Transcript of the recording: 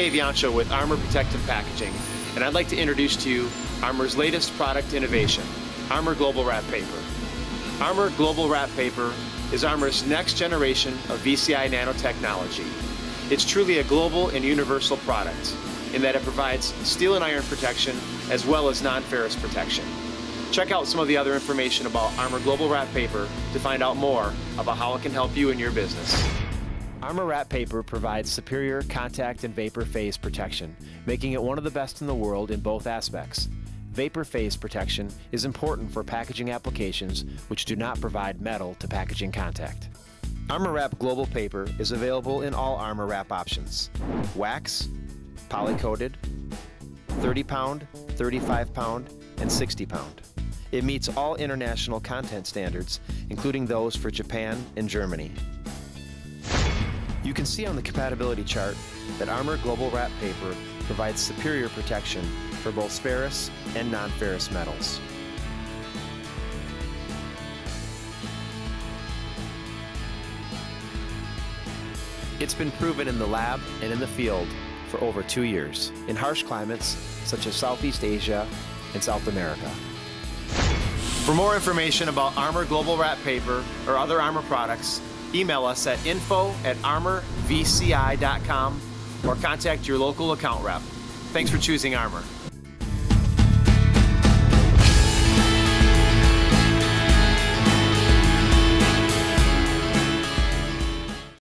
Dave Yancho with Armor Protective Packaging, and I'd like to introduce to you Armor's latest product innovation, Armor Global Wrap Paper. Armor Global Wrap Paper is Armor's next generation of VCI nanotechnology. It's truly a global and universal product in that it provides steel and iron protection as well as non-ferrous protection. Check out some of the other information about Armor Global Wrap Paper to find out more about how it can help you in your business. Armor Wrap Paper provides superior contact and vapor phase protection, making it one of the best in the world in both aspects. Vapor phase protection is important for packaging applications which do not provide metal to packaging contact. Armor Wrap Global Paper is available in all Armor Wrap options: wax, poly-coated, 30-pound, 35-pound, and 60-pound. It meets all international content standards, including those for Japan and Germany. You can see on the compatibility chart that Armor Global Wrap Paper provides superior protection for both ferrous and non-ferrous metals. It's been proven in the lab and in the field for over 2 years in harsh climates such as Southeast Asia and South America. For more information about Armor Global Wrap Paper or other Armor products, email us at info@armorvci.com or contact your local account rep. Thanks for choosing Armor.